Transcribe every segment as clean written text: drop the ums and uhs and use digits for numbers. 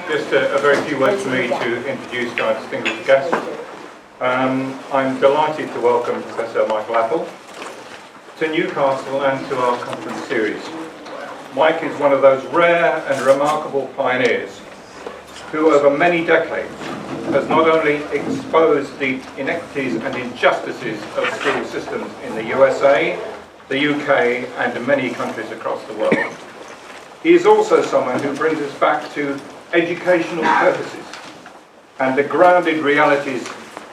Just a very few words for me to introduce our distinguished guests. I'm delighted to welcome Professor Michael Apple to Newcastle and to our conference series. Mike is one of those rare and remarkable pioneers who over many decades has not only exposed the inequities and injustices of school systems in the USA, the UK and in many countries across the world. He is also someone who brings us back to educational purposes and the grounded realities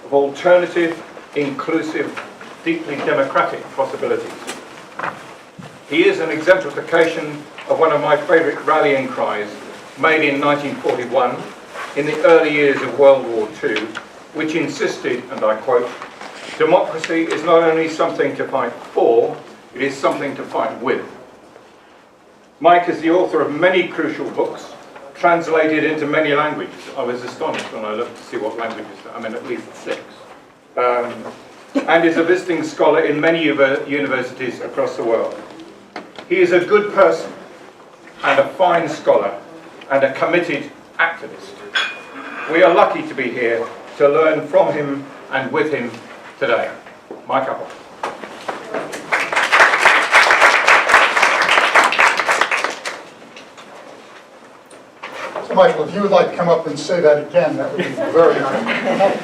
of alternative, inclusive, deeply democratic possibilities. He is an exemplification of one of my favourite rallying cries made in 1941 in the early years of World War II, which insisted, and I quote, "Democracy is not only something to fight for, it is something to fight with." Mike is the author of many crucial books, translated into many languages. I was astonished when I looked to see what languages, at least 6. And is a visiting scholar in many universities across the world. He is a good person and a fine scholar and a committed activist. We are lucky to be here to learn from him and with him today. Mike Apple. Michael, if you would like to come up and say that again, that would be very nice.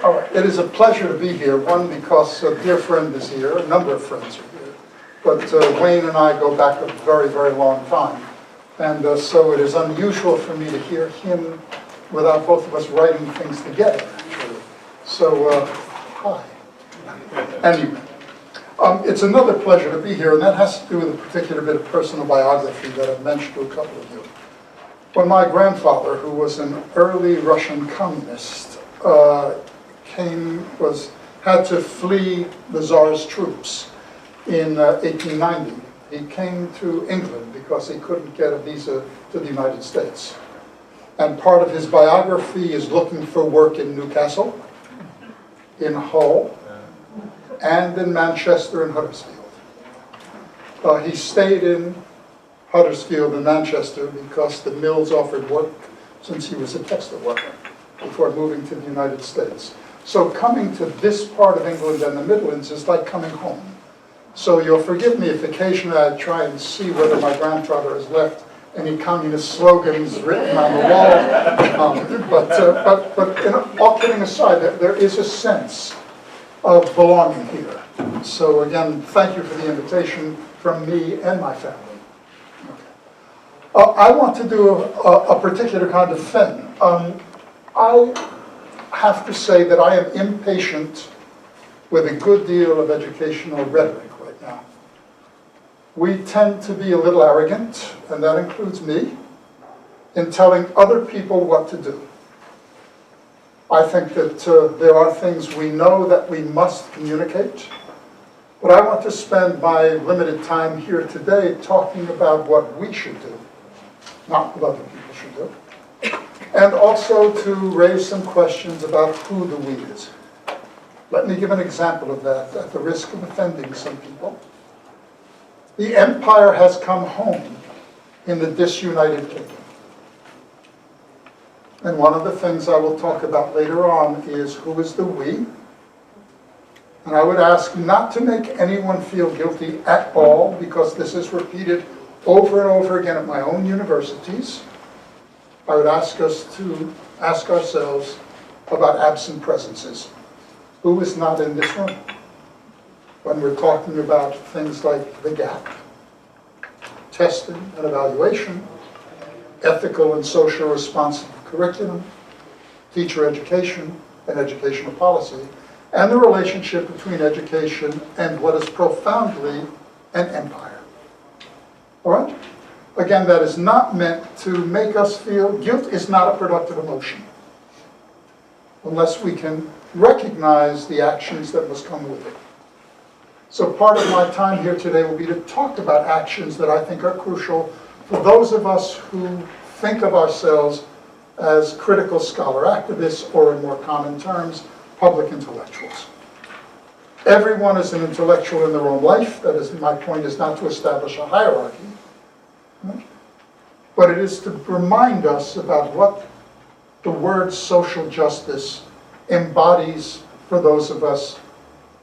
All right. It is a pleasure to be here, one, because a dear friend is here, a number of friends are here, but Wayne and I go back a very, very long time, and so it is unusual for me to hear him without both of us writing things together, actually. So, hi. Anyway, it's another pleasure to be here, and that has to do with a particular bit of personal biography that I've mentioned to a couple of you. When my grandfather, who was an early Russian communist, had to flee the Tsar's troops in 1890. He came to England because he couldn't get a visa to the United States. And part of his biography is looking for work in Newcastle, in Hull, and in Manchester and Huddersfield. He stayed in Huddersfield and Manchester because the mills offered work since he was a textile worker before moving to the United States. So coming to this part of England and the Midlands is like coming home. So you'll forgive me if occasionally I try and see whether my grandfather has left any communist slogans written on the wall. But all kidding aside, there is a sense of belonging here. So again, thank you for the invitation from me and my family. I want to do a particular kind of thing. I have to say that I am impatient with a good deal of educational rhetoric right now. We tend to be a little arrogant, and that includes me, in telling other people what to do. I think that there are things we know that we must communicate, but I want to spend my limited time here today talking about what we should do. Not what other people should do. And also to raise some questions about who the we is. Let me give an example of that at the risk of offending some people. The empire has come home in the disunited kingdom. And one of the things I will talk about later on is who is the we. And I would ask not to make anyone feel guilty at all, because this is repeated over and over again at my own universities. I would ask us to ask ourselves about absent presences. Who is not in this room? When we're talking about things like the gap, testing and evaluation, ethical and social responsive curriculum, teacher education and educational policy, and the relationship between education and what is profoundly an empire. All right? Again, that is not meant to make us feel guilt is not a productive emotion unless we can recognize the actions that must come with it. So part of my time here today will be to talk about actions that I think are crucial for those of us who think of ourselves as critical scholar activists, or in more common terms, public intellectuals. Everyone is an intellectual in their own life. That is, my point is not to establish a hierarchy. but it is to remind us about what the word social justice embodies for those of us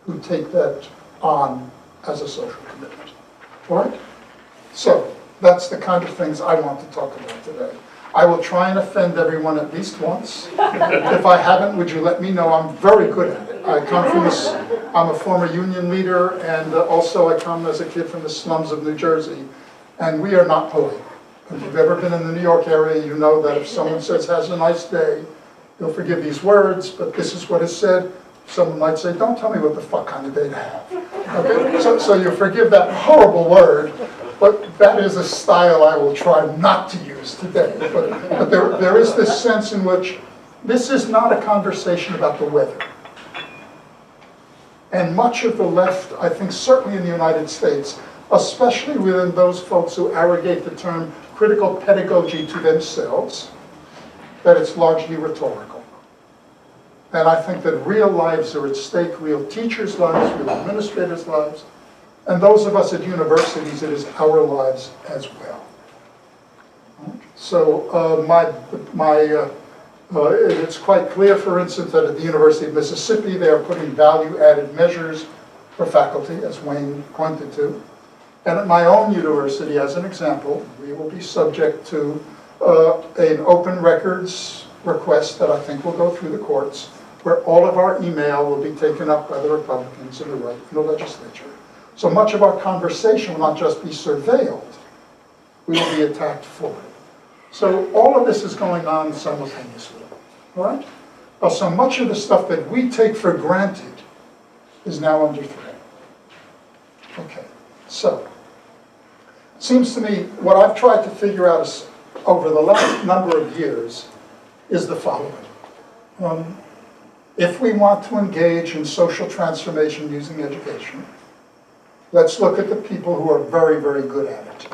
who take that on as a social commitment. All right? So that's the kind of things I want to talk about today. I will try and offend everyone at least once. If I haven't, would you let me know? I'm very good at it. I come from this, I'm a former union leader, and also I come as a kid from the slums of New Jersey, and we are not polite. If you've ever been in the New York area, you know that if someone says, "has a nice day," you'll forgive these words, but this is what is said. Someone might say, "don't tell me what the fuck kind of day to have." Okay? So you forgive that horrible word, but that is a style I will try not to use today. But there is this sense in which this is not a conversation about the weather. And much of the left, I think certainly in the United States, especially within those folks who arrogate the term critical pedagogy to themselves, that it's largely rhetorical. And I think that real lives are at stake, real teachers' lives, real administrators' lives, and those of us at universities, it is our lives as well. So it's quite clear, for instance, that at the University of Mississippi, they are putting value-added measures for faculty, as Wayne pointed to. And at my own university, as an example, we will be subject to an open records request that I think will go through the courts, where all of our email will be taken up by the Republicans in the legislature. So much of our conversation will not just be surveilled, we will be attacked for it. So all of this is going on simultaneously, all right? So much of the stuff that we take for granted is now under threat. Okay, so it seems to me what I've tried to figure out is, over the last number of years is the following. If we want to engage in social transformation using education, let's look at the people who are very, very good at it.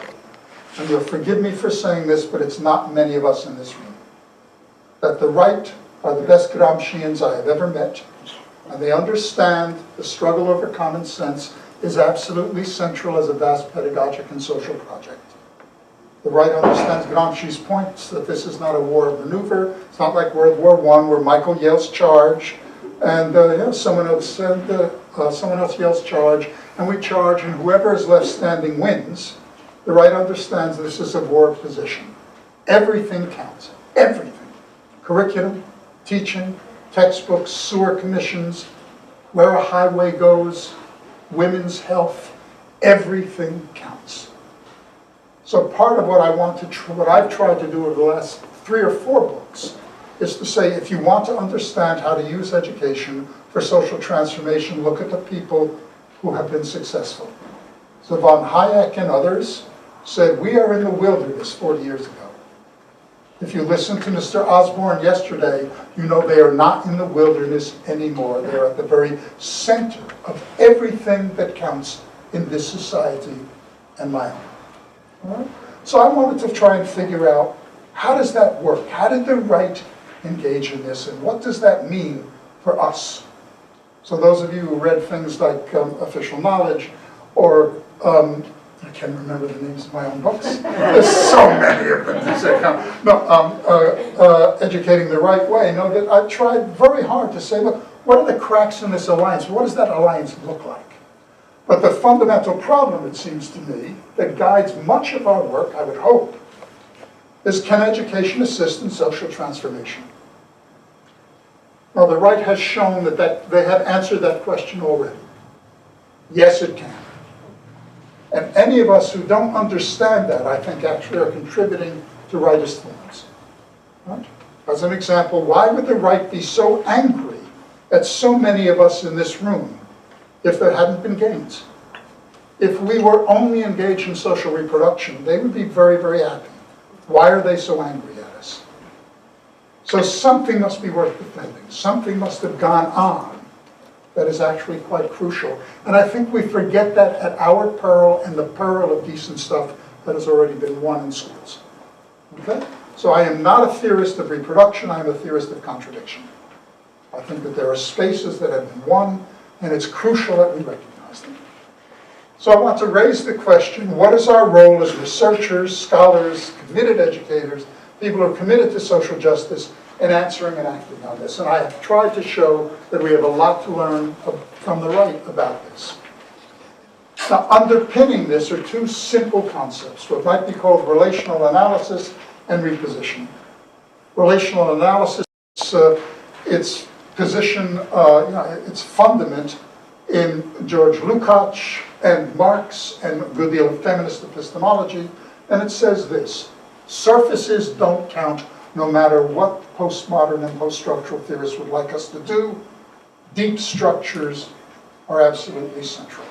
And you'll forgive me for saying this, but it's not many of us in this room. That the right are the best Gramscians I have ever met, and they understand the struggle over common sense is absolutely central as a vast pedagogic and social project. The right understands Gramsci's points that this is not a war of maneuver. It's not like World War I, where Michael yells charge, and someone else yells charge, and we charge, and whoever is left standing wins. The right understands this is a war of position. Everything counts. Everything. Curriculum, teaching, textbooks, sewer commissions, where a highway goes, women's health, everything counts. So part of what I've tried to do over the last 3 or 4 books is to say, if you want to understand how to use education for social transformation, look at the people who have been successful. So von Hayek and others said, we are in the wilderness 40 years ago. If you listen to Mr. Osborne yesterday, you know they are not in the wilderness anymore. They're at the very center of everything that counts in this society and my own. All right? So I wanted to try and figure out, how does that work? How did the right engage in this, and what does that mean for us? So those of you who read things like Official Knowledge, or I can't remember the names of my own books. There's so many of them. Educating the Right Way. Know that I tried very hard to say, look, what are the cracks in this alliance? What does that alliance look like? But the fundamental problem, it seems to me, that guides much of our work, I would hope, is, can education assist in social transformation? Now, the right has shown that they have answered that question already. Yes, it can. And any of us who don't understand that, I think, actually are contributing to rightist forms. Right? As an example, why would the right be so angry at so many of us in this room if there hadn't been gains? If we were only engaged in social reproduction, they would be very, very happy. Why are they so angry at us? So something must be worth defending. Something must have gone on that is actually quite crucial. And I think we forget that at our peril and the peril of decent stuff that has already been won in schools. Okay? So I am not a theorist of reproduction, I am a theorist of contradiction. I think that there are spaces that have been won, and it's crucial that we recognize them. So I want to raise the question, what is our role as researchers, scholars, committed educators, people who are committed to social justice in answering and acting on this? And I have tried to show that we have a lot to learn from the right about this. Now, underpinning this are two simple concepts, what might be called relational analysis and repositioning. Relational analysis, its position, its fundament in George Lukács and Marx and a good deal of feminist epistemology, and it says this: surfaces don't count no matter what postmodern and post-structural theorists would like us to do. Deep structures are absolutely central.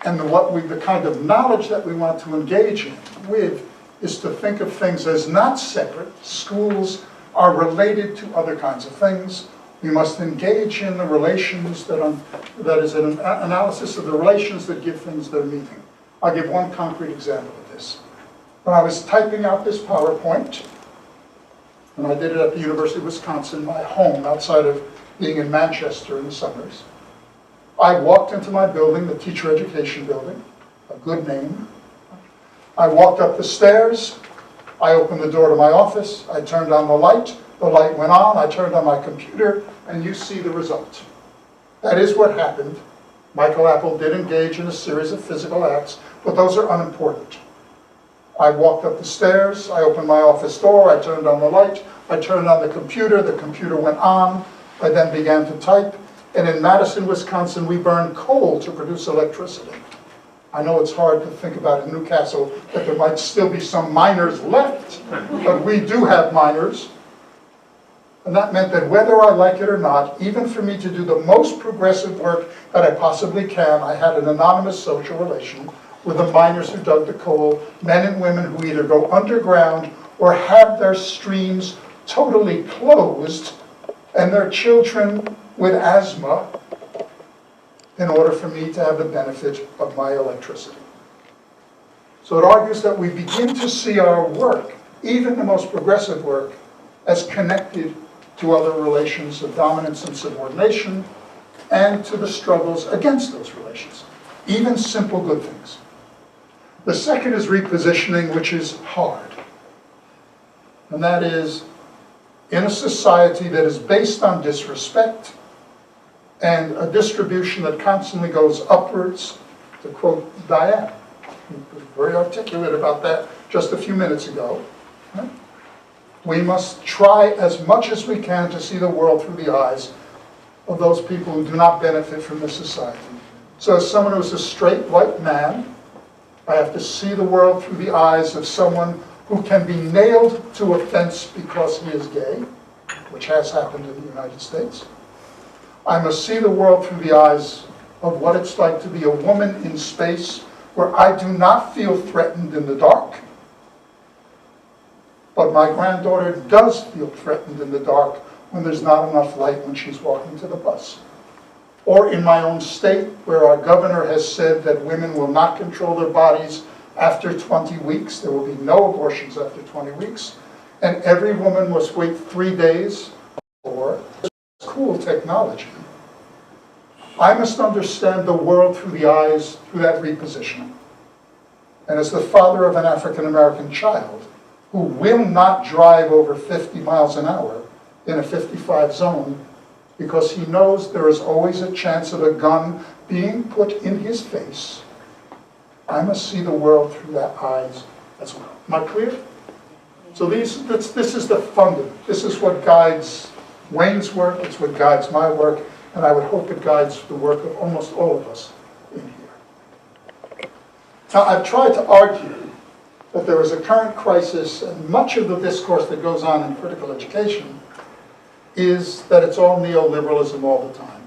And the kind of knowledge that we want to engage with is to think of things as not separate. Schools are related to other kinds of things. We must engage in the relations that is an analysis of the relations that give things their meaning. I'll give one concrete example of this. When I was typing out this PowerPoint, and I did it at the University of Wisconsin, my home, outside of being in Manchester in the summers, I walked into my building, the teacher education building, a good name. I walked up the stairs, I opened the door to my office, I turned on the light went on, I turned on my computer, and you see the result. That is what happened. Michael Apple did engage in a series of physical acts, but those are unimportant. I walked up the stairs, I opened my office door, I turned on the light, I turned on the computer went on, I then began to type, and in Madison, Wisconsin, we burn coal to produce electricity. I know it's hard to think about in Newcastle that there might still be some miners left, but we do have miners. And that meant that whether I like it or not, even for me to do the most progressive work that I possibly can, I had an anonymous social relation with the miners who dug the coal, men and women who either go underground or have their streams totally closed, and their children with asthma, in order for me to have the benefit of my electricity. So it argues that we begin to see our work, even the most progressive work, as connected to other relations of dominance and subordination, and to the struggles against those relations, even simple good things. The second is repositioning, which is hard. And that is, in a society that is based on disrespect and a distribution that constantly goes upwards, to quote Diane, who was very articulate about that just a few minutes ago, right? We must try as much as we can to see the world through the eyes of those people who do not benefit from this society. So as someone who's a straight white man, I have to see the world through the eyes of someone who can be nailed to a fence because he is gay, which has happened in the United States. I must see the world through the eyes of what it's like to be a woman in space where I do not feel threatened in the dark, but my granddaughter does feel threatened in the dark when there's not enough light when she's walking to the bus. Or in my own state, where our governor has said that women will not control their bodies after 20 weeks. There will be no abortions after 20 weeks. And every woman must wait 3 days for cool technology. I must understand the world through the eyes, through that repositioning. And as the father of an African-American child who will not drive over 50 miles an hour in a 55 zone because he knows there is always a chance of a gun being put in his face, I must see the world through that eyes as well. Am I clear? So this is the fundament. This is what guides Wayne's work, it's what guides my work, and I would hope it guides the work of almost all of us in here. Now, I've tried to argue that there is a current crisis, and much of the discourse that goes on in critical education is that it's all neoliberalism all the time.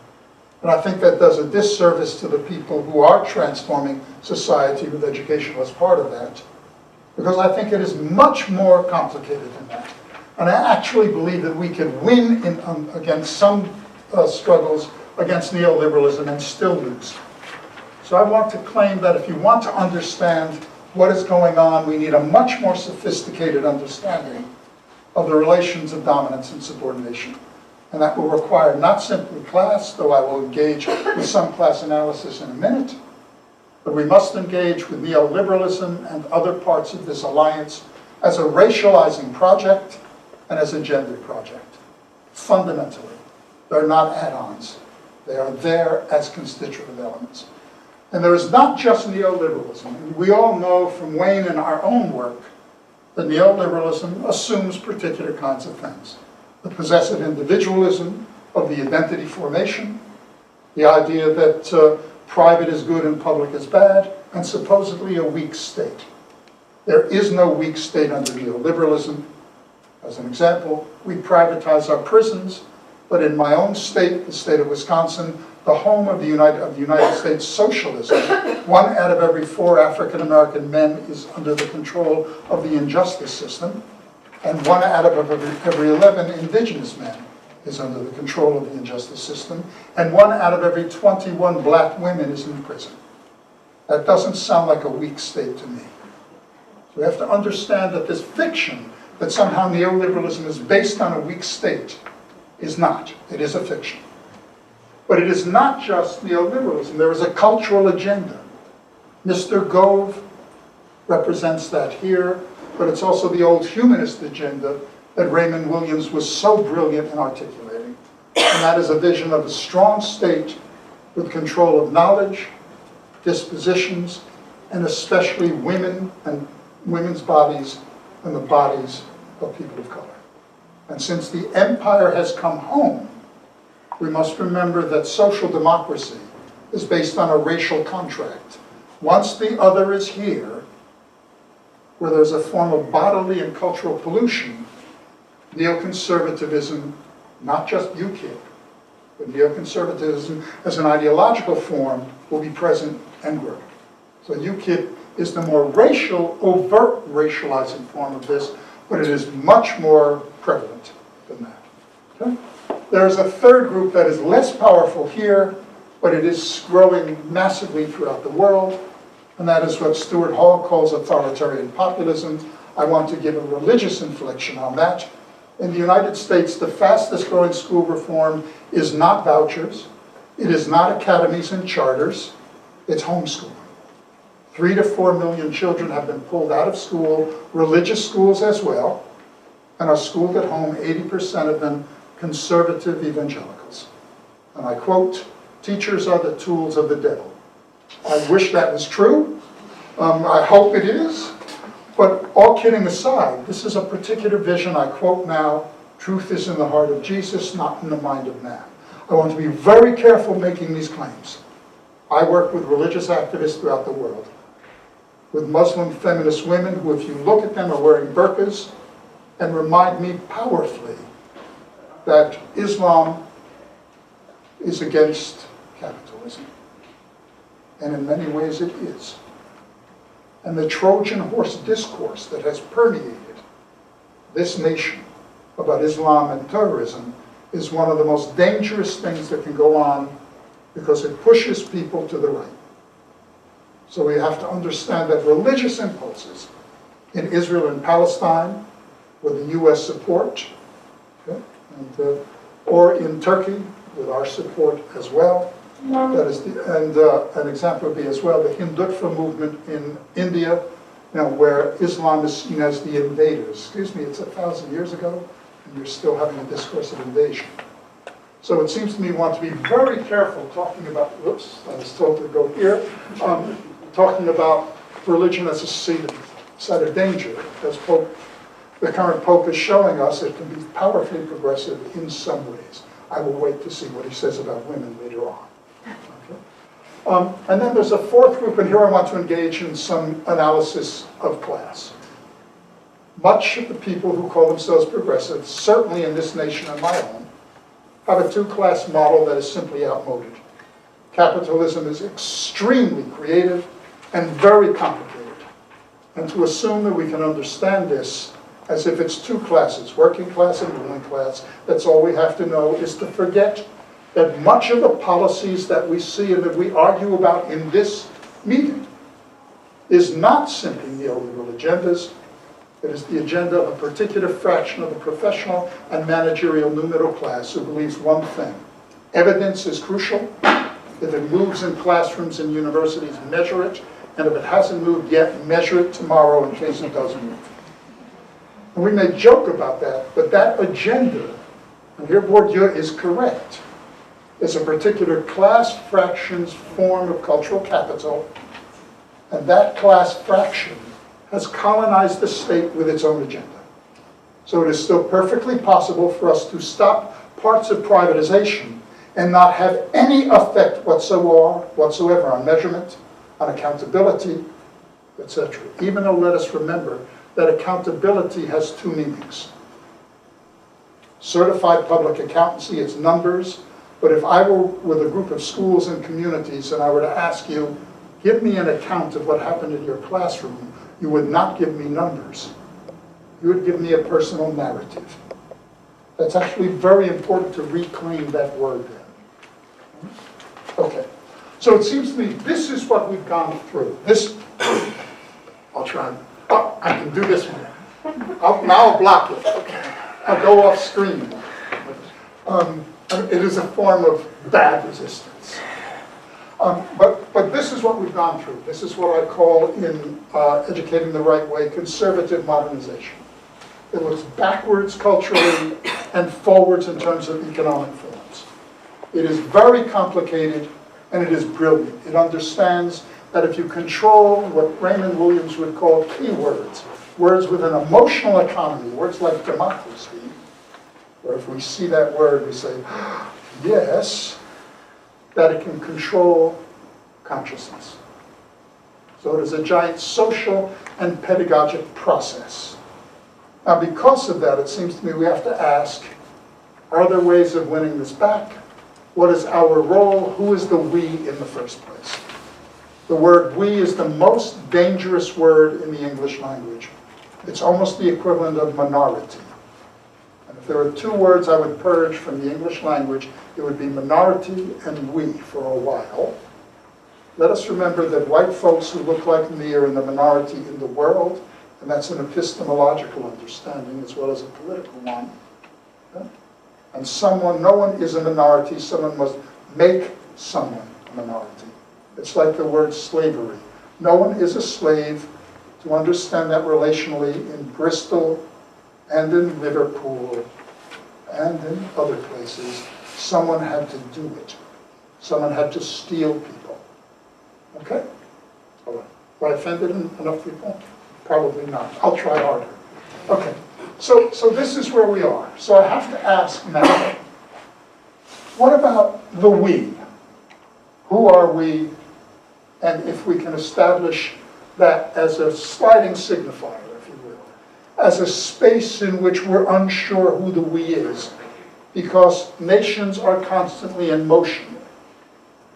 And I think that does a disservice to the people who are transforming society with education as part of that, because I think it is much more complicated than that. And I actually believe that we can win against some struggles against neoliberalism and still lose. So I want to claim that if you want to understand what is going on, we need a much more sophisticated understanding of the relations of dominance and subordination. And that will require not simply class, though I will engage with some class analysis in a minute, But we must engage with neoliberalism and other parts of this alliance as a racializing project and as a gender project. Fundamentally, they're not add-ons. They are there as constitutive elements. And there is not just neoliberalism. We all know from Wayne and our own work that neoliberalism assumes particular kinds of things. The possessive individualism of the identity formation, the idea that private is good and public is bad, and supposedly a weak state. There is no weak state under neoliberalism. As an example, we privatize our prisons, but in my own state, the state of Wisconsin, the home of the United States socialism, 1 out of every 4 African-American men is under the control of the injustice system, and 1 out of every 11 indigenous men is under the control of the injustice system, and 1 out of every 21 black women is in prison. That doesn't sound like a weak state to me. So we have to understand that this fiction that somehow neoliberalism is based on a weak state is not. It is a fiction. But it is not just neoliberalism. There is a cultural agenda. Mr. Gove represents that here, but it's also the old humanist agenda that Raymond Williams was so brilliant in articulating. And that is a vision of a strong state with control of knowledge, dispositions, and especially women and women's bodies and the bodies of people of color. And since the empire has come home, we must remember that social democracy is based on a racial contract. Once the other is here, where there's a form of bodily and cultural pollution, neoconservatism, not just UKIP, but neoconservatism as an ideological form will be present and grow. So UKIP is the more racial, overt racializing form of this, but it is much more prevalent than that. Okay? There's a third group that is less powerful here, but it is growing massively throughout the world, and that is what Stuart Hall calls authoritarian populism. I want to give a religious inflection on that. In the United States, the fastest growing school reform is not vouchers, it is not academies and charters, it's homeschooling. 3 to 4 million children have been pulled out of school, religious schools as well, and are schooled at home, 80% of them conservative evangelicals. And I quote, "Teachers are the tools of the devil." I wish that was true. I hope it is. But all kidding aside, this is a particular vision. I quote now, "Truth is in the heart of Jesus, not in the mind of man." I want to be very careful making these claims. I work with religious activists throughout the world, with Muslim feminist women who, if you look at them, are wearing burqas and remind me powerfully that Islam is against capitalism. And in many ways it is. And the Trojan horse discourse that has permeated this nation about Islam and terrorism is one of the most dangerous things that can go on because it pushes people to the right. So we have to understand that religious impulses in Israel and Palestine, with the US support, okay, or in Turkey, with our support as well. That is an example would be as well the Hindutva movement in India, where Islam is seen as the invaders. Excuse me, it's 1,000 years ago, and you're still having a discourse of invasion. So it seems to me we want to be very careful talking about, whoops, I was told to go here, talking about religion as a site of danger, as the current Pope is showing us. It can be powerfully progressive in some ways. I will wait to see what he says about women later on. Okay? And then there's a fourth group, and here I want to engage in some analysis of class. Much of the people who call themselves progressive, certainly in this nation and my own, have a two-class model that is simply outmoded. Capitalism is extremely creative and very complicated. And to assume that we can understand this as if it's two classes, working class and ruling class, that's all we have to know, is to forget that much of the policies that we see and that we argue about in this meeting is not simply neoliberal agendas. It is the agenda of a particular fraction of the professional and managerial new middle class who believes one thing: evidence is crucial, If it moves in classrooms and universities, measure it. And if it hasn't moved yet, measure it tomorrow in case it doesn't move. And we may joke about that, but that agenda, and here Bourdieu is correct, is a particular class fraction's form of cultural capital, and that class fraction has colonized the state with its own agenda. So it is still perfectly possible for us to stop parts of privatization and not have any effect whatsoever on measurement, on accountability, etc. Even though, let us remember that accountability has two meanings. Certified public accountancy is numbers, but if I were with a group of schools and communities and I were to ask you, give me an account of what happened in your classroom, you would not give me numbers. You would give me a personal narrative. That's actually very important to reclaim that word then. Okay, so it seems to me this is what we've gone through. This, I'll try, I can do this one. Now I'll block it. Okay. I'll go off screen. It is a form of bad resistance. But this is what we've gone through. This is what I call, in Educating the Right Way, conservative modernization. It looks backwards culturally and forwards in terms of economic forms. It is very complicated and it is brilliant. It understands that if you control what Raymond Williams would call keywords, words with an emotional economy, words like democracy, where if we see that word we say, yes, that it can control consciousness. So it is a giant social and pedagogic process. Now because of that, it seems to me we have to ask, are there ways of winning this back? What is our role? Who is the we in the first place? The word we is the most dangerous word in the English language. It's almost the equivalent of minority. And if there were two words I would purge from the English language, it would be minority and we for a while. Let us remember that white folks who look like me are in the minority in the world, and that's an epistemological understanding as well as a political one. Okay? And no one is a minority, someone must make someone a minority. It's like the word slavery. No one is a slave. To understand that relationally in Bristol and in Liverpool and in other places, someone had to do it. Someone had to steal people. Okay? All right. Have I offended enough people? Probably not. I'll try harder. Okay. So this is where we are. So I have to ask now, what about the we? Who are we? And if we can establish that as a sliding signifier, if you will, as a space in which we're unsure who the we is, because nations are constantly in motion.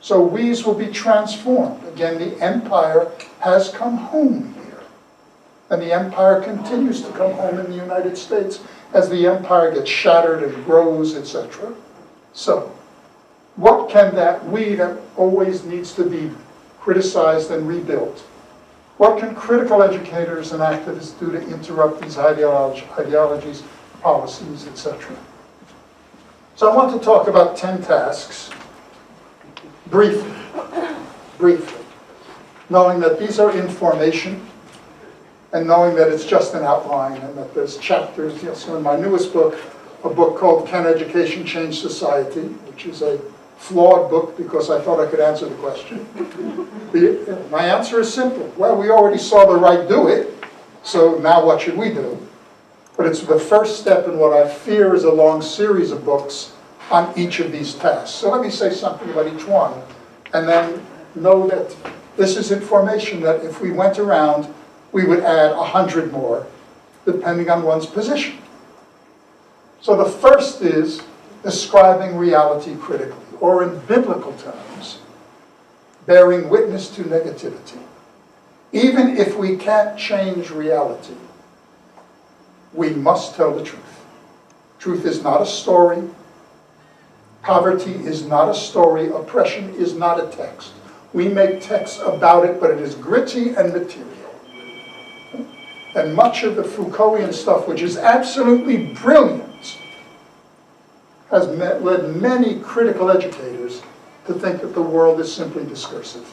So we's will be transformed. Again, the empire has come home here. And the empire continues to come home in the United States as the empire gets shattered and grows, etc. So, what can that we that always needs to be criticized and rebuilt, what can critical educators and activists do to interrupt these ideologies, policies, etc.? So I want to talk about 10 tasks, briefly, knowing that these are information, and knowing that it's just an outline, and that there's chapters. So in my newest book, a book called Can Education Change Society, which is a flawed book because I thought I could answer the question. My answer is simple. Well, we already saw the right do it, so now what should we do? But it's the first step in what I fear is a long series of books on each of these tasks. So let me say something about each one, and then know that this is information that if we went around, we would add 100 more, depending on one's position. So the first is describing reality critically, or in biblical terms, bearing witness to negativity. Even if we can't change reality, we must tell the truth. Truth is not a story. Poverty is not a story. Oppression is not a text. We make texts about it, but it is gritty and material. And much of the Foucaultian stuff, which is absolutely brilliant, has led many critical educators to to think that the world is simply discursive.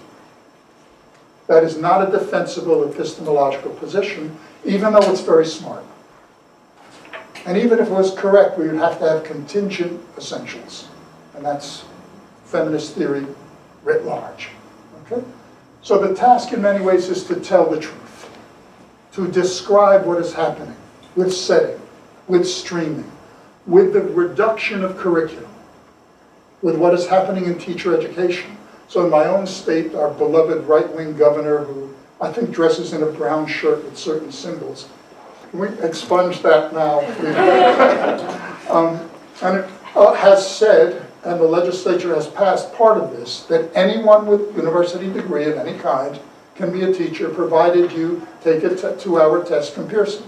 That is not a defensible epistemological position, even though it's very smart. And even if it was correct, we would have to have contingent essentials. And that's feminist theory writ large. Okay? So the task in many ways is to tell the truth, to describe what is happening with setting, with streaming, with the reduction of curriculum, with what is happening in teacher education. So in my own state, our beloved right-wing governor, who I think dresses in a brown shirt with certain symbols, can we expunge that now, and it has said, and the legislature has passed part of this, that anyone with university degree of any kind can be a teacher, provided you take a 2-hour test from Pearson.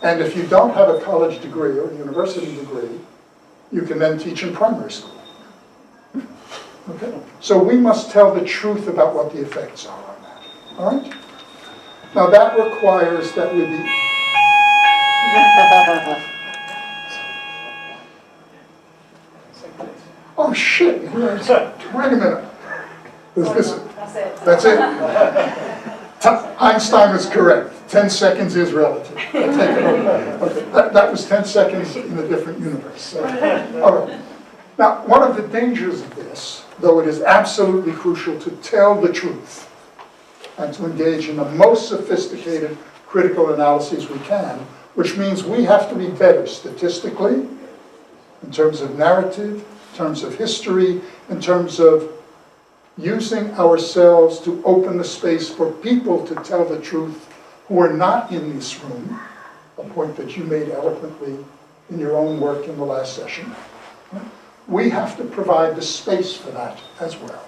And if you don't have a college degree or a university degree, you can then teach in primary school. Okay? So we must tell the truth about what the effects are on that. All right? Now that requires that we be... Oh shit! Wait a minute. That's it? Einstein was correct. 10 seconds is relative. I take it over. Okay. That was 10 seconds in a different universe. So, all right. Now, one of the dangers of this, though it is absolutely crucial to tell the truth and to engage in the most sophisticated critical analyses we can, which means we have to be better statistically, in terms of narrative, in terms of history, in terms of using ourselves to open the space for people to tell the truth who are not in this room, a point that you made eloquently in your own work in the last session. We have to provide the space for that as well.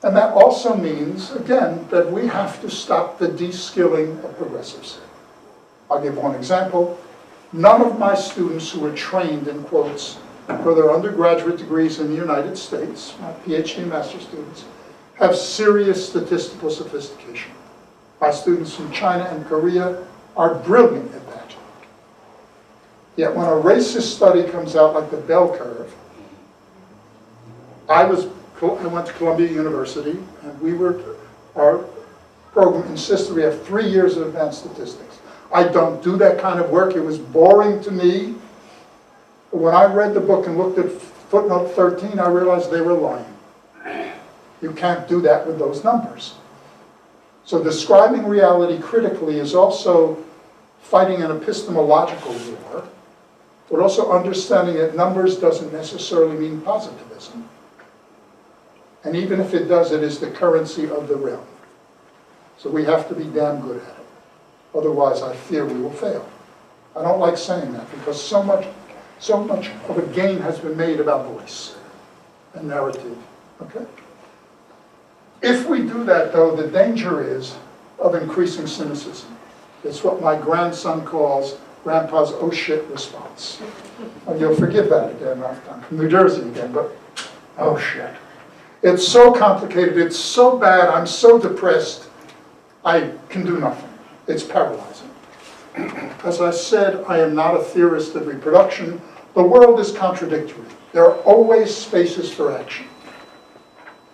And that also means, again, that we have to stop the de-skilling of progressives. I'll give one example. None of my students who are trained, in quotes, for their undergraduate degrees in the United States, my PhD and master's students, have serious statistical sophistication. My students from China and Korea are brilliant at that. Yet when a racist study comes out like the bell curve, I went to Columbia University, and our program insisted we have 3 years of advanced statistics. I don't do that kind of work. It was boring to me. But when I read the book and looked at footnote 13, I realized they were lying. You can't do that with those numbers. So describing reality critically is also fighting an epistemological war, but also understanding that numbers doesn't necessarily mean positivism. And even if it does, it is the currency of the realm. So we have to be damn good at it. Otherwise, I fear we will fail. I don't like saying that because so much of a gain has been made about voice and narrative. Okay? If we do that, though, the danger is of increasing cynicism. It's what my grandson calls Grandpa's oh shit response. And you'll forgive that again, I'm from New Jersey again, but oh shit. It's so complicated, it's so bad, I'm so depressed, I can do nothing. It's paralyzing. As I said, I am not a theorist of reproduction. The world is contradictory. There are always spaces for action.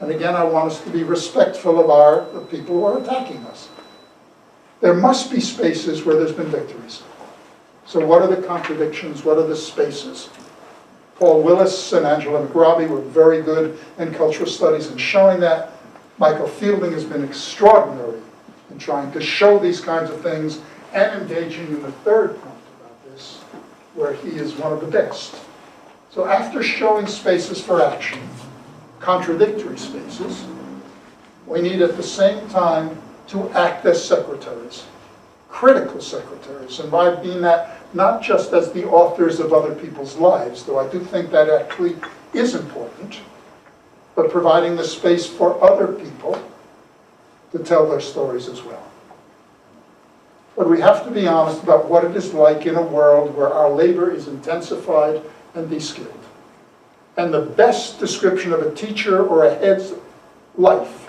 And again, I want us to be respectful of the people who are attacking us. There must be spaces where there's been victories. So what are the contradictions? What are the spaces? Paul Willis and Angela McRobbie were very good in cultural studies in showing that. Michael Fielding has been extraordinary in trying to show these kinds of things and engaging in the third point about this, where he is one of the best. So after showing spaces for action, contradictory spaces, we need at the same time to act as secretaries, critical secretaries, and by being that not just as the authors of other people's lives, though I do think that actually is important, but providing the space for other people to tell their stories as well. But we have to be honest about what it is like in a world where our labor is intensified and de-skilled. And the best description of a teacher or a head's life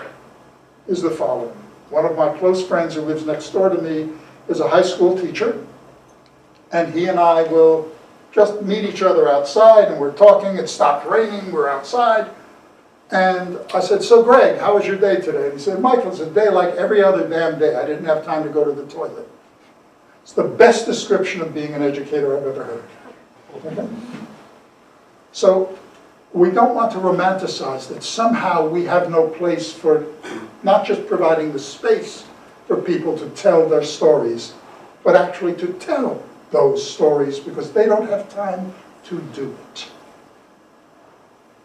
is the following. One of my close friends who lives next door to me is a high school teacher, and he and I will just meet each other outside, and we're talking, it stopped raining, we're outside, And I said, so Greg, how was your day today? And he said, Michael, it's a day like every other damn day. I didn't have time to go to the toilet. It's the best description of being an educator I've ever heard. Okay? So we don't want to romanticize that somehow we have no place for not just providing the space for people to tell their stories, but actually to tell those stories because they don't have time to do it.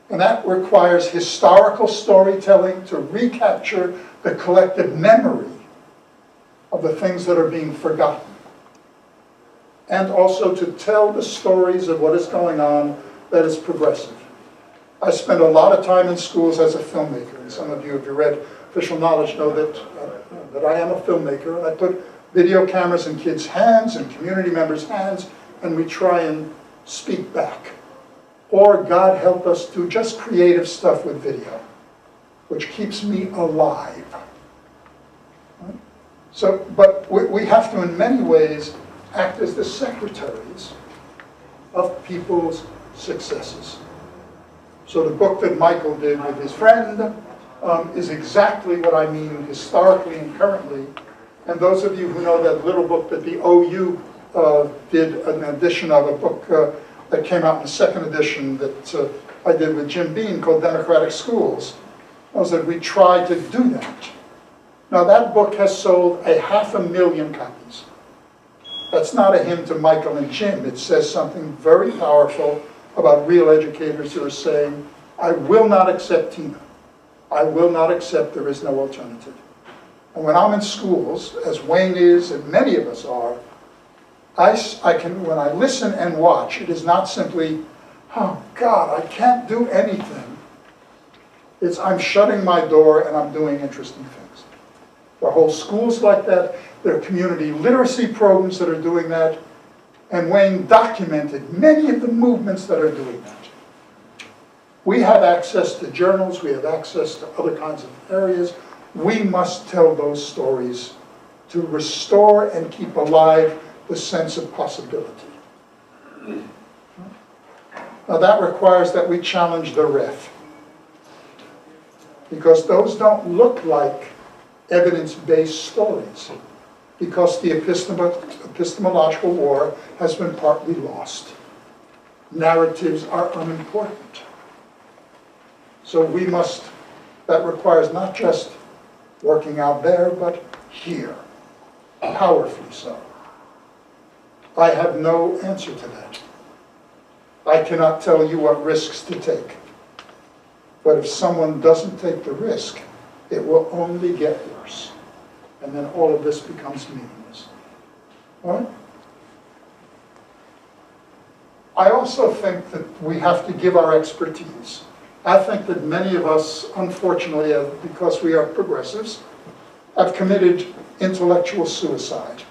And that requires historical storytelling to recapture the collective memory of the things that are being forgotten. And also to tell the stories of what is going on that is progressive. I spent a lot of time in schools as a filmmaker, and some of you, if you read Official Knowledge, know that I am a filmmaker, and I put video cameras in kids' hands and community members' hands, and we try and speak back. Or, God help us, do just creative stuff with video, which keeps me alive. So, but we have to, in many ways, act as the secretaries of people's successes. So the book that Michael did with his friend is exactly what I mean historically and currently. And those of you who know that little book that the OU did an edition of, a book that came out in the second edition that I did with Jim Bean called Democratic Schools, was that we tried to do that. Now that book has sold 500,000 copies. That's not a hymn to Michael and Jim. It says something very powerful about real educators who are saying, I will not accept Tina. I will not accept there is no alternative. And when I'm in schools, as Wayne is and many of us are, when I listen and watch, it is not simply, oh God, I can't do anything. It's I'm shutting my door and I'm doing interesting things. There are whole schools like that. There are community literacy programs that are doing that. And Wayne documented many of the movements that are doing that. We have access to journals. We have access to other kinds of areas. We must tell those stories to restore and keep alive the sense of possibility. Now that requires that we challenge the ref. Because those don't look like evidence-based stories. Because the epistemological war has been partly lost. Narratives are unimportant. So we must, that requires not just working out there, but here, powerfully so. I have no answer to that. I cannot tell you what risks to take. But if someone doesn't take the risk, it will only get worse. And then all of this becomes meaningless. All right? I also think that we have to give our expertise. I think that many of us, unfortunately, because we are progressives, have committed intellectual suicide.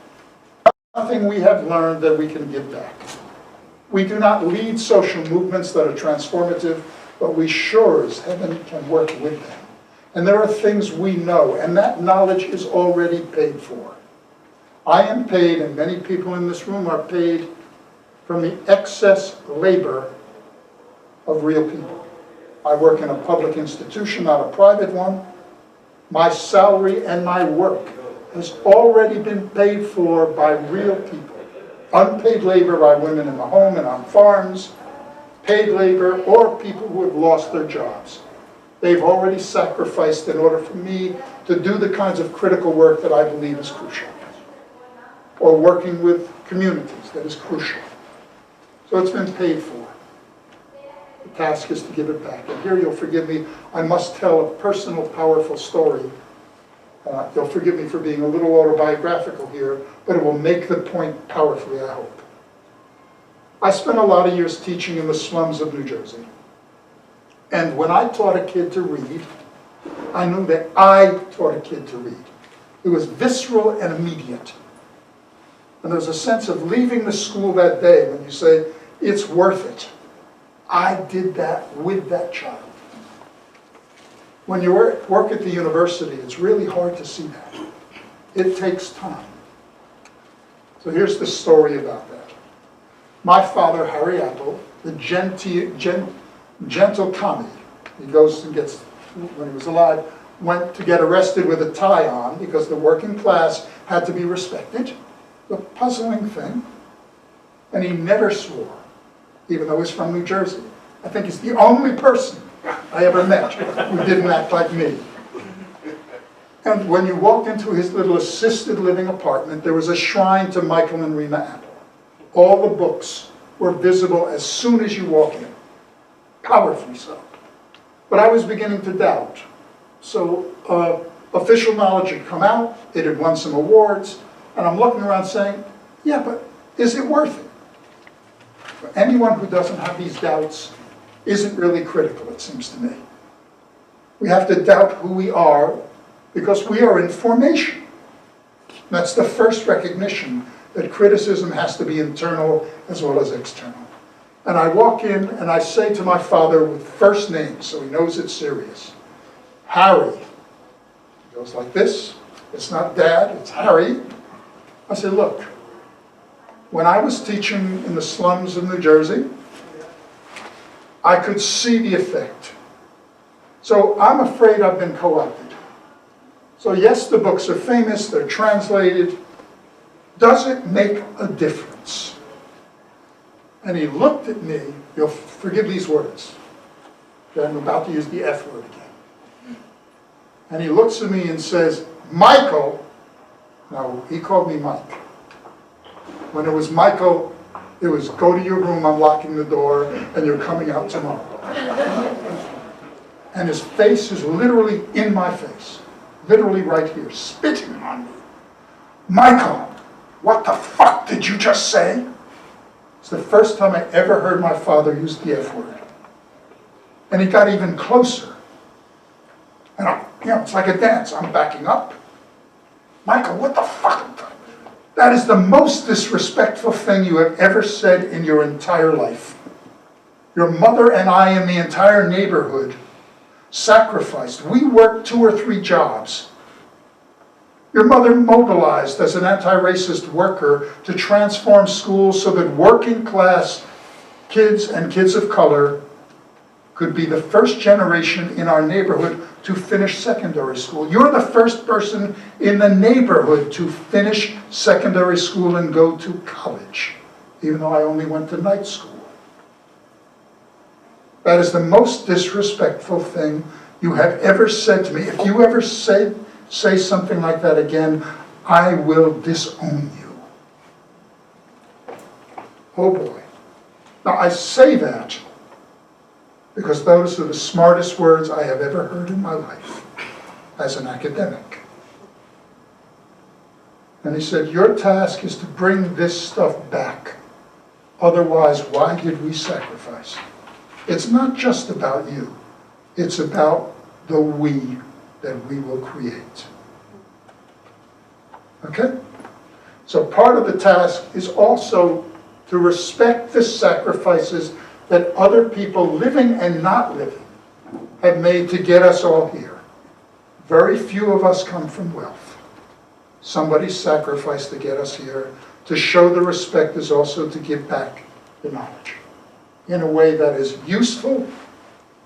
Nothing we have learned that we can give back. We do not lead social movements that are transformative, but we sure as heaven can work with them. And there are things we know, and that knowledge is already paid for. I am paid, and many people in this room are paid from the excess labor of real people. I work in a public institution, not a private one. My salary and my work has already been paid for by real people. Unpaid labor by women in the home and on farms, paid labor, or people who have lost their jobs. They've already sacrificed in order for me to do the kinds of critical work that I believe is crucial. Or working with communities that is crucial. So it's been paid for. The task is to give it back. And here, you'll forgive me, I must tell a personal, powerful story. You'll forgive me for being a little autobiographical here, but it will make the point powerfully, I hope. I spent a lot of years teaching in the slums of New Jersey. And when I taught a kid to read, I knew that I taught a kid to read. It was visceral and immediate. And there's a sense of leaving the school that day when you say, it's worth it. I did that with that child. When you work at the university, it's really hard to see that. It takes time. So here's the story about that. My father, Harry Apple, the gentle commie, He goes and gets, when he was alive, went to get arrested with a tie on because the working class had to be respected. The puzzling thing. And he never swore, even though he's from New Jersey. I think he's the only person I ever met who didn't act like me. And when you walked into his little assisted living apartment, there was a shrine to Michael and Rena Apple. All the books were visible as soon as you walk in. Powerfully so. But I was beginning to doubt. So official knowledge had come out, it had won some awards, and I'm looking around saying, yeah, but is it worth it? For anyone who doesn't have these doubts isn't really critical, it seems to me. We have to doubt who we are because we are in formation. That's the first recognition that criticism has to be internal as well as external. And I walk in and I say to my father with first name, so he knows it's serious, Harry. He goes like this. It's not Dad, it's Harry. I said, look, when I was teaching in the slums of New Jersey, I could see the effect. So I'm afraid I've been co-opted. So yes, the books are famous, they're translated. Does it make a difference? And he looked at me, you'll forgive these words, I'm about to use the F word again. And he looks at me and says, Michael, now he called me Mike. When it was Michael, it was go to your room, I'm locking the door, and you're coming out tomorrow. And his face is literally in my face, literally right here, spitting on me. Michael, what the fuck did you just say? It's the first time I ever heard my father use the F word. And he got even closer. And it's like a dance. I'm backing up. Michael, what the fuck? That is the most disrespectful thing you have ever said in your entire life. Your mother and I and the entire neighborhood sacrificed. We worked 2 or 3 jobs. Your mother mobilized as an anti-racist worker to transform schools so that working class kids and kids of color could be the first generation in our neighborhood to finish secondary school. You're the first person in the neighborhood to finish secondary school and go to college, even though I only went to night school. That is the most disrespectful thing you have ever said to me. If you ever say something like that again, I will disown you. Oh boy. Now I say that because those are the smartest words I have ever heard in my life as an academic. And he said, your task is to bring this stuff back. Otherwise, why did we sacrifice? It's not just about you. It's about the we that we will create. Okay? So part of the task is also to respect the sacrifices that other people living and not living have made to get us all here. Very few of us come from wealth. Somebody sacrificed to get us here. To show the respect is also to give back the knowledge in a way that is useful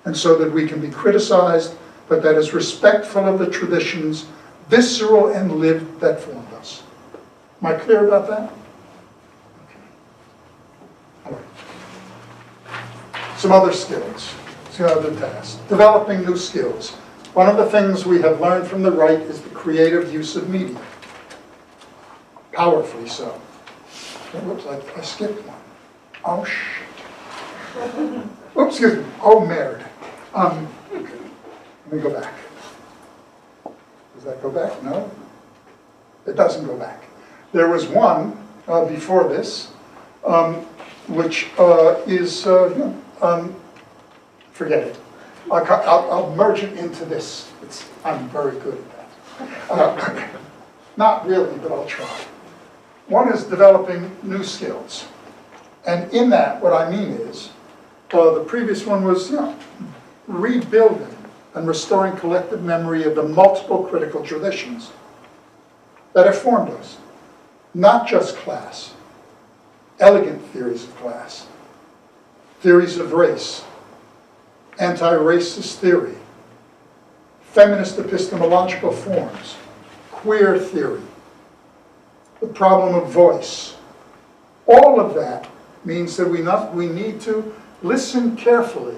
and so that we can be criticized, but that is respectful of the traditions, visceral and lived, that formed us. Am I clear about that? Okay. All right. Some other skills, some other tasks. Developing new skills. One of the things we have learned from the right is the creative use of media. Powerfully so. It looks like I skipped one. Oh, shit. Oops, excuse me. Oh, merd. Let me go back. Does that go back? No? It doesn't go back. There was one before this, which is, forget it. I'll merge it into this. I'm very good at that. Not really, but I'll try. One is developing new skills. And in that, what I mean is, the previous one was, rebuilding and restoring collective memory of the multiple critical traditions that have formed us. Not just class, elegant theories of class, theories of race, anti-racist theory, feminist epistemological forms, queer theory, the problem of voice. All of that means that we need to listen carefully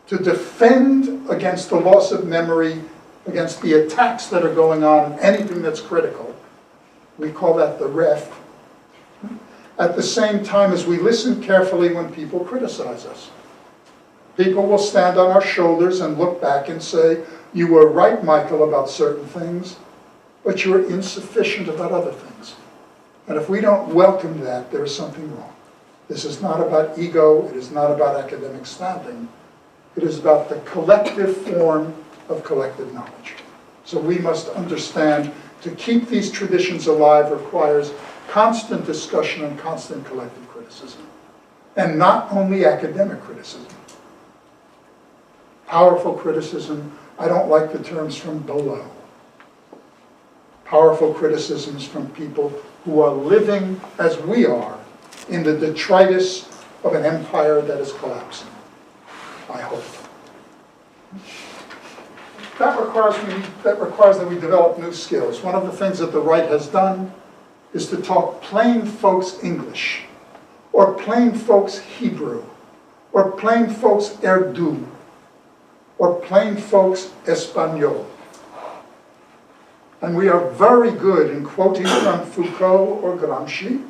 to defend against the loss of memory, against the attacks that are going on, anything that's critical. We call that the ref. At the same time as we listen carefully when people criticize us. People will stand on our shoulders and look back and say, you were right, Michael, about certain things, but you were insufficient about other things. And if we don't welcome that, there is something wrong. This is not about ego, it is not about academic standing. It is about the collective form of collective knowledge. So we must understand to keep these traditions alive requires constant discussion and constant collective criticism. And not only academic criticism. Powerful criticism, I don't like the terms from below. Powerful criticisms from people who are living as we are in the detritus of an empire that is collapsing, I hope. That requires that we develop new skills. One of the things that the right has done is to talk plain folks English, or plain folks Hebrew, or plain folks Urdu, or plain folks Espanol. And we are very good in quoting from Foucault or Gramsci,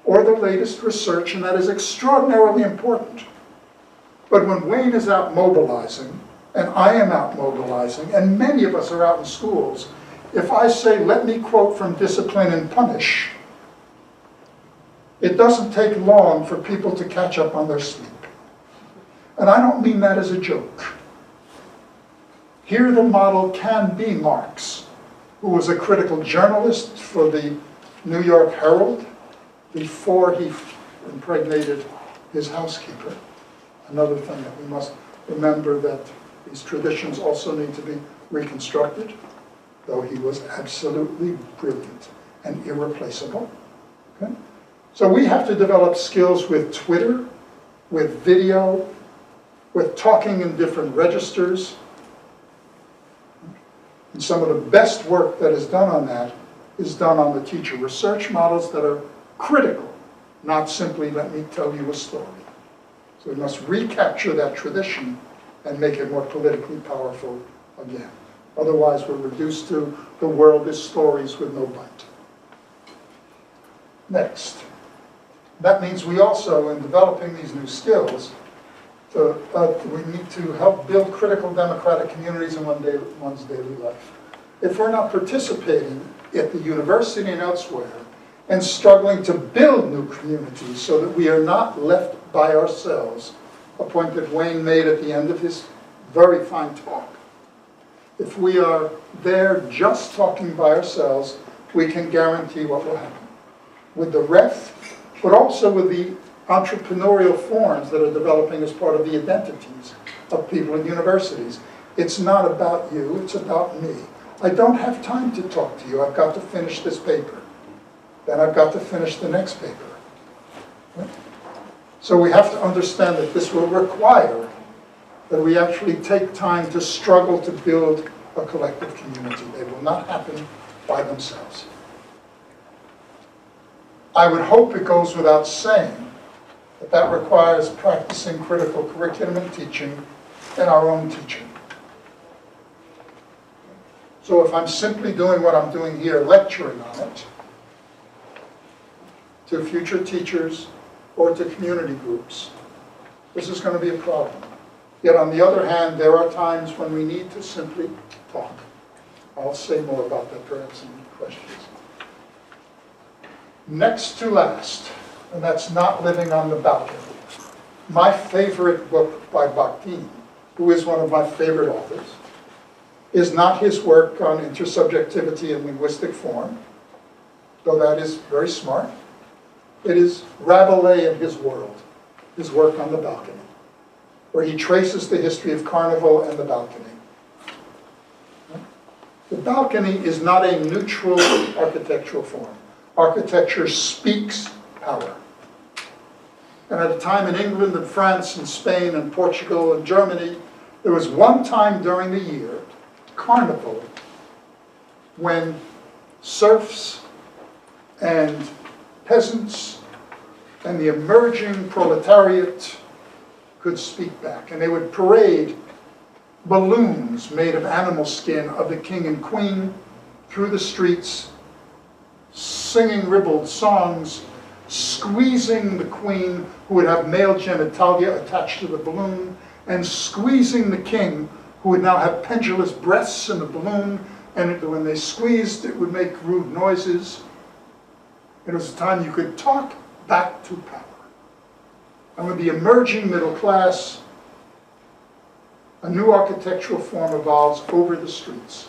or the latest research, and that is extraordinarily important. But when Wayne is out mobilizing, and I am out mobilizing, and many of us are out in schools, if I say, let me quote from Discipline and Punish, it doesn't take long for people to catch up on their sleep. And I don't mean that as a joke. Here the model can be Marx, who was a critical journalist for the New York Herald before he impregnated his housekeeper. Another thing that we must remember, that these traditions also need to be reconstructed, though he was absolutely brilliant and irreplaceable. Okay? So we have to develop skills with Twitter, with video, with talking in different registers. And some of the best work that is done on that is done on the teacher research models that are critical, not simply let me tell you a story. So we must recapture that tradition and make it more politically powerful again. Otherwise, we're reduced to the world is stories with no bite. Next. That means we also, in developing these new skills, we need to help build critical democratic communities in one's daily life. If we're not participating at the university and elsewhere and struggling to build new communities so that we are not left by ourselves, a point that Wayne made at the end of his very fine talk. If we are there just talking by ourselves, we can guarantee what will happen. With the ref, but also with the entrepreneurial forms that are developing as part of the identities of people in universities. It's not about you, it's about me. I don't have time to talk to you. I've got to finish this paper. Then I've got to finish the next paper. Right? So we have to understand that this will require that we actually take time to struggle to build a collective community. They will not happen by themselves. I would hope it goes without saying that that requires practicing critical curriculum and teaching and our own teaching. So if I'm simply doing what I'm doing here, lecturing on it, to future teachers or to community groups, this is going to be a problem. Yet on the other hand, there are times when we need to simply talk. I'll say more about that perhaps in questions. Next to last, and that's Not Living on the Balcony. My favorite book by Bakhtin, who is one of my favorite authors, is not his work on intersubjectivity and linguistic form, though that is very smart. It is Rabelais and his world, his work on the balcony, where he traces the history of Carnival and the balcony. The balcony is not a neutral architectural form. Architecture speaks power. And at a time in England and France and Spain and Portugal and Germany, there was one time during the year, Carnival, when serfs and peasants and the emerging proletariat could speak back. And they would parade balloons made of animal skin of the king and queen through the streets, singing ribald songs, squeezing the queen, who would have male genitalia attached to the balloon, and squeezing the king, who would now have pendulous breasts in the balloon, and when they squeezed, it would make rude noises. It was a time you could talk back to power. And with the emerging middle class, a new architectural form evolves over the streets.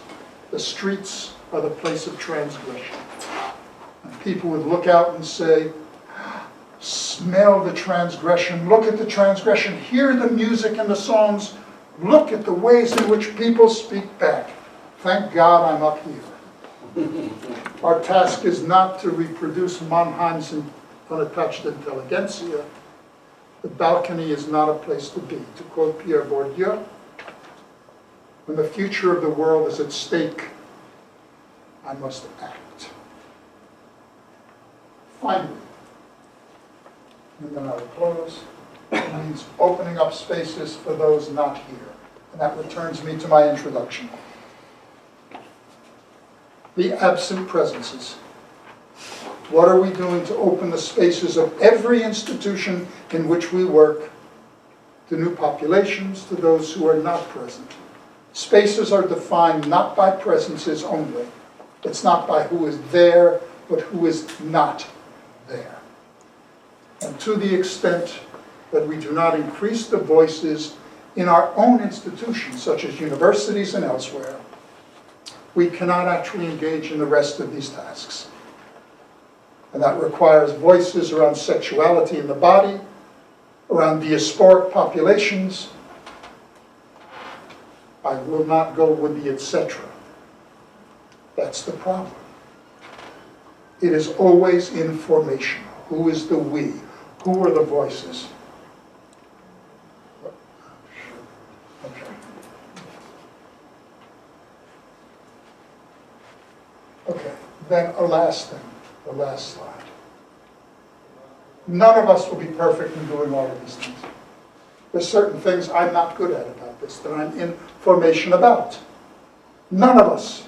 The streets are the place of transgression. And people would look out and say, smell the transgression, look at the transgression, hear the music and the songs, look at the ways in which people speak back. Thank God I'm up here. Our task is not to reproduce Mannheim's unattached intelligentsia. The balcony is not a place to be. To quote Pierre Bourdieu, when the future of the world is at stake, I must act. Finally, and then I will close, it means opening up spaces for those not here. And that returns me to my introduction. The absent presences. What are we doing to open the spaces of every institution in which we work to new populations, to those who are not present? Spaces are defined not by presences only. It's not by who is there, but who is not there. And to the extent that we do not increase the voices in our own institutions, such as universities and elsewhere, we cannot actually engage in the rest of these tasks. And that requires voices around sexuality in the body, around diasporic populations. I will not go with the etc. That's the problem. It is always informational. Who is the we? Who are the voices? Okay. Okay, then a last thing, the last slide. None of us will be perfect in doing all of these things. There's certain things I'm not good at about this, that I'm in formation about. None of us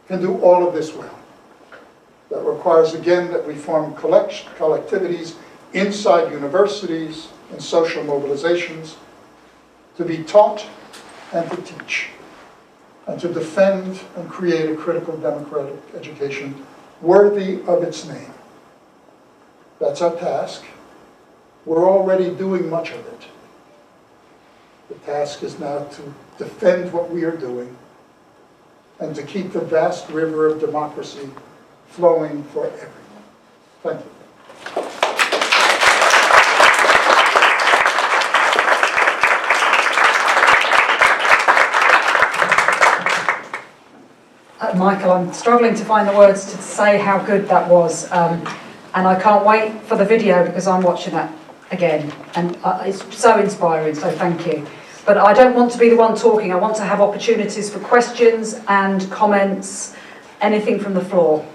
can do all of this well. That requires, again, that we form collectivities inside universities and social mobilizations to be taught and to teach, and to defend and create a critical democratic education worthy of its name. That's our task. We're already doing much of it. The task is now to defend what we are doing and to keep the vast river of democracy flowing for everyone. Thank you. Michael, I'm struggling to find the words to say how good that was, and I can't wait for the video because I'm watching that again, and it's so inspiring, so thank you. But I don't want to be the one talking. I want to have opportunities for questions and comments, anything from the floor.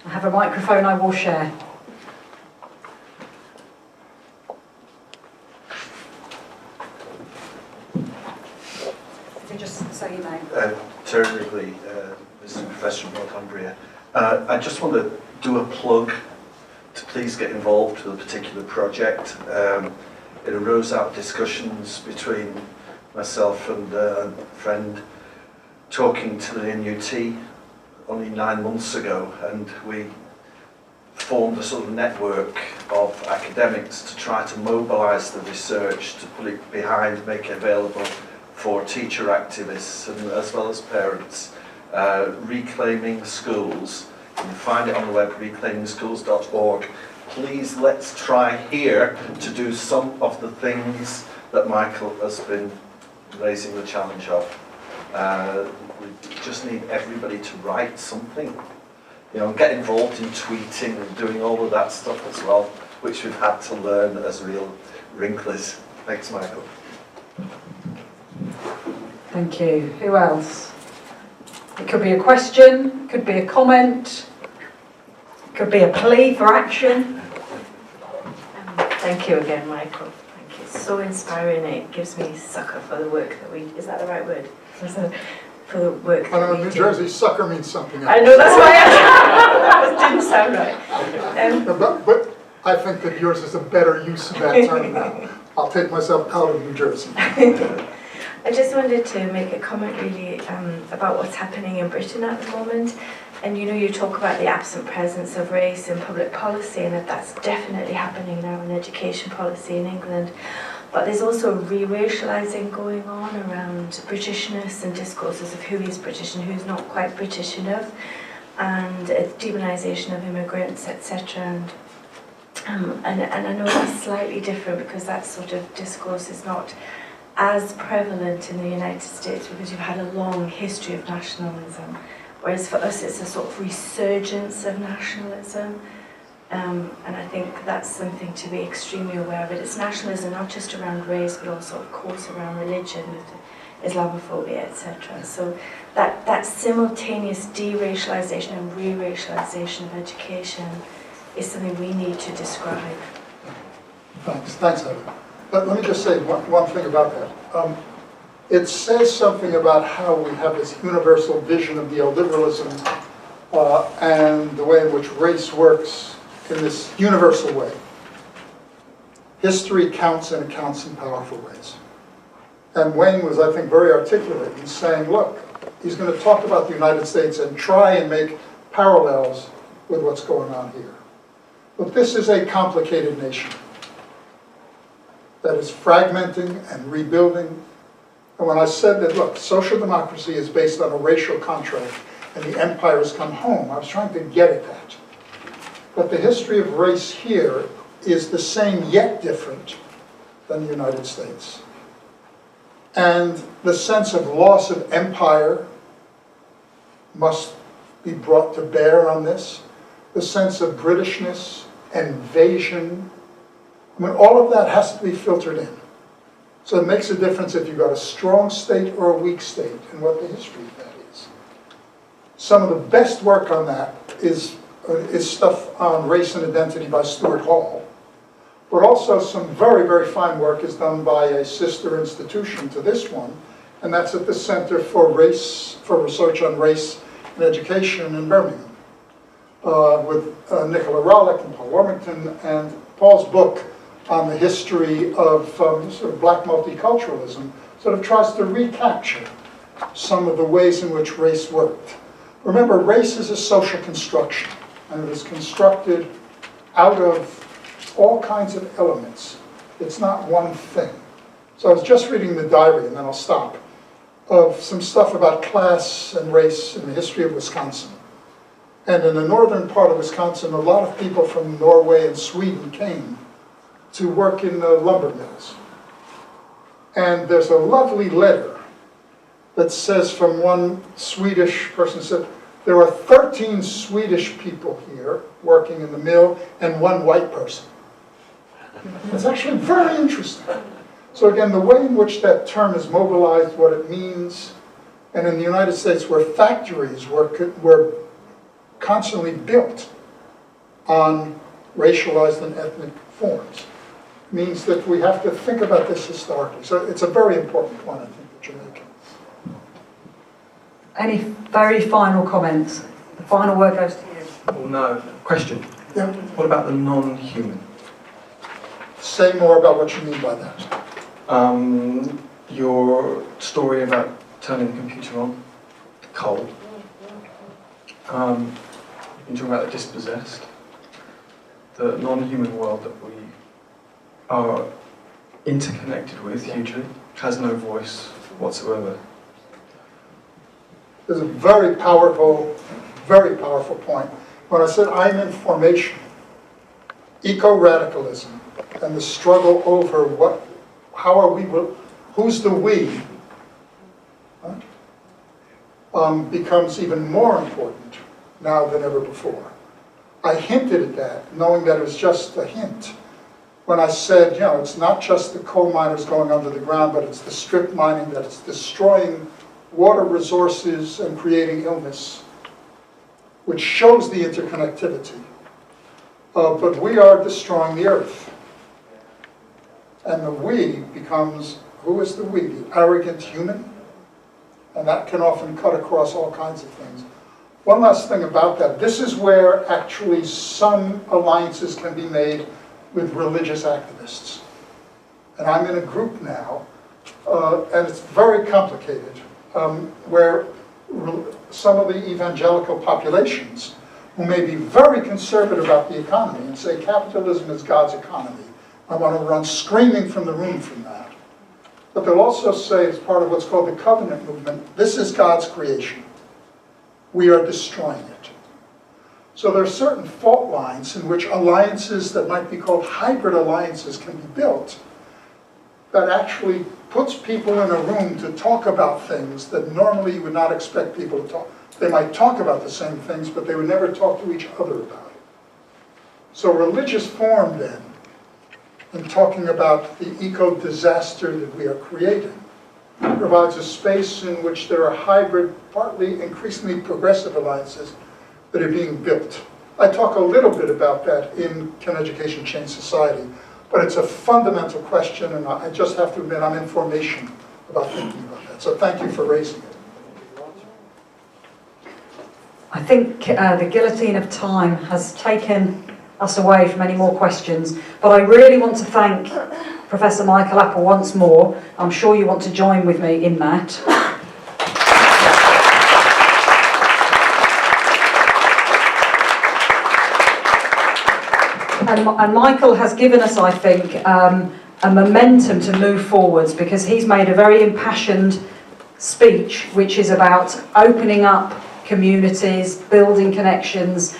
I have a microphone I will share. If you just say your name. Terry Wrigley, Assistant Professor in Northumbria. I just want to do a plug to please get involved with a particular project. It arose out of discussions between myself and a friend talking to the NUT only 9 months ago, and we formed a sort of network of academics to try to mobilise the research, to put it behind, make it available for teacher activists and as well as parents. Reclaiming Schools, you can find it on the web, reclaimingschools.org. Please, let's try here to do some of the things that Michael has been raising the challenge of. We just need everybody to write something, you know, and get involved in tweeting and doing all of that stuff as well. which we've had to learn as real wrinklers. Thanks, Michael. Thank you. Who else? It could be a question, could be a comment, could be a plea for action. Thank you again, Michael. Thank you. It's so inspiring. It gives me sucker for the work that we. Is that the right word? For the work I that know we in New do. Jersey, sucker means something else. I know, that's why that didn't sound right. But I think that yours is a better use of that term now. I'll take myself out of New Jersey. I just wanted to make a comment really about what's happening in Britain at the moment. And you talk about the absent presence of race in public policy, and that's definitely happening now in education policy in England. But there's also re-racialising going on around Britishness and discourses of who is British and who's not quite British enough, and demonisation of immigrants, etc. And I know that's slightly different because that sort of discourse is not as prevalent in the United States because you've had a long history of nationalism, whereas for us it's a sort of resurgence of nationalism, and I think that's something to be extremely aware of. It's nationalism not just around race but also of course around religion with Islamophobia, etc. So that simultaneous de-racialisation and re-racialisation of education is something we need to describe. Thanks, Heather. But let me just say one thing about that. It says something about how we have this universal vision of neoliberalism and the way in which race works in this universal way. History counts, and it counts in powerful ways. And Wayne was, I think, very articulate in saying, look, he's going to talk about the United States and try and make parallels with what's going on here. But this is a complicated nation that is fragmenting and rebuilding. And when I said that, look, social democracy is based on a racial contract and the empires come home, I was trying to get at that. But the history of race here is the same yet different than the United States. And the sense of loss of empire must be brought to bear on this. The sense of Britishness, invasion, I mean, all of that has to be filtered in. So it makes a difference if you've got a strong state or a weak state and what the history of that is. Some of the best work on that is stuff on race and identity by Stuart Hall. But also some very, very fine work is done by a sister institution to this one, and that's at the Center for Research on Race and Education in Birmingham, with Nicola Rollick and Paul Wormington, and Paul's book on the history of sort of black multiculturalism sort of tries to recapture some of the ways in which race worked. Remember, race is a social construction, and it is constructed out of all kinds of elements. It's not one thing. So I was just reading the diary, and then I'll stop, of some stuff about class and race in the history of Wisconsin. And in the northern part of Wisconsin, a lot of people from Norway and Sweden came to work in the lumber mills. And there's a lovely letter that says from one Swedish person, said, there are 13 Swedish people here working in the mill and one white person. It's actually very interesting. So again, the way in which that term is mobilized, what it means, and in the United States where factories were constantly built on racialized and ethnic forms, means that we have to think about this historically. So it's a very important point, I think, that you're making. Any very final comments? The final word goes to you. Oh no. Question. Yeah. What about the non-human? Say more about what you mean by that. Your story about turning the computer on, cold. You're talking about the dispossessed, the non-human world that we are interconnected with hugely, has no voice whatsoever. There's a very powerful point. When I said I'm in formation, eco-radicalism and the struggle over who's the we, right, becomes even more important now than ever before. I hinted at that, knowing that it was just a hint, when I said, it's not just the coal miners going under the ground, but it's the strip mining that is destroying water resources and creating illness, which shows the interconnectivity. But we are destroying the earth. And the we becomes, who is the we? The arrogant human? And that can often cut across all kinds of things. One last thing about that. This is where actually some alliances can be made with religious activists. And I'm in a group now, and it's very complicated, where some of the evangelical populations who may be very conservative about the economy and say capitalism is God's economy, I want to run screaming from the room from that. But they'll also say, as part of what's called the covenant movement, this is God's creation. We are destroying it. So there are certain fault lines in which alliances that might be called hybrid alliances can be built that actually puts people in a room to talk about things that normally you would not expect people to talk. They might talk about the same things, but they would never talk to each other about it. So religious form then, in talking about the eco-disaster that we are creating, provides a space in which there are hybrid, partly increasingly progressive alliances that are being built. I talk a little bit about that in Can Education Change Society, but it's a fundamental question, and I just have to admit I'm in formation about thinking about that. So thank you for raising it. I think the guillotine of time has taken us away from any more questions, but I really want to thank Professor Michael Apple once more. I'm sure you want to join with me in that. And Michael has given us, I think, a momentum to move forwards, because he's made a very impassioned speech which is about opening up communities, building connections,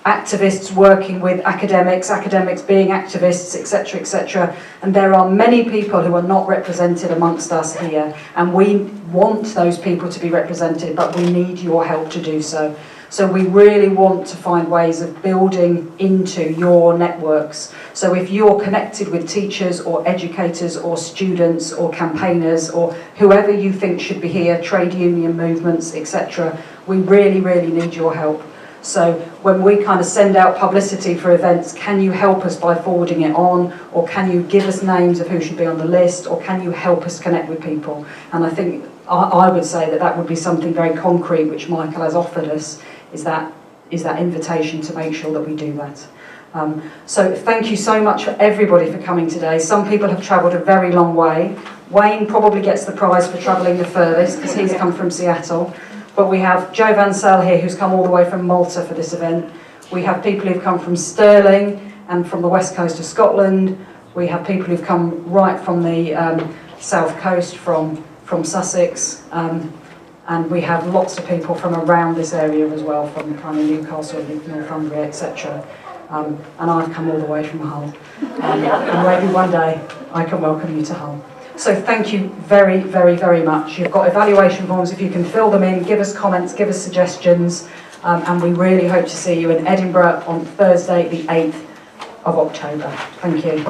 activists working with academics, academics being activists, etc., etc. And there are many people who are not represented amongst us here, and we want those people to be represented, but we need your help to do so. So we really want to find ways of building into your networks. So if you're connected with teachers or educators or students or campaigners or whoever you think should be here, trade union movements, etc., we really, really need your help. So when we kind of send out publicity for events, can you help us by forwarding it on? Or can you give us names of who should be on the list? Or can you help us connect with people? And I think I would say that that would be something very concrete which Michael has offered us, is that invitation to make sure that we do that. So thank you so much for everybody for coming today. Some people have travelled a very long way. Wayne probably gets the prize for travelling the furthest because he's come from Seattle. But we have Joe Van Sel here, who's come all the way from Malta for this event. We have people who've come from Stirling and from the west coast of Scotland. We have people who've come right from the south coast, from Sussex. And we have lots of people from around this area as well, from kind of Newcastle, Northumbria, etc. And I've come all the way from Hull. And maybe one day I can welcome you to Hull. So thank you very, very, very much. You've got evaluation forms. If you can fill them in, give us comments, give us suggestions. And we really hope to see you in Edinburgh on Thursday, the 8th of October. Thank you.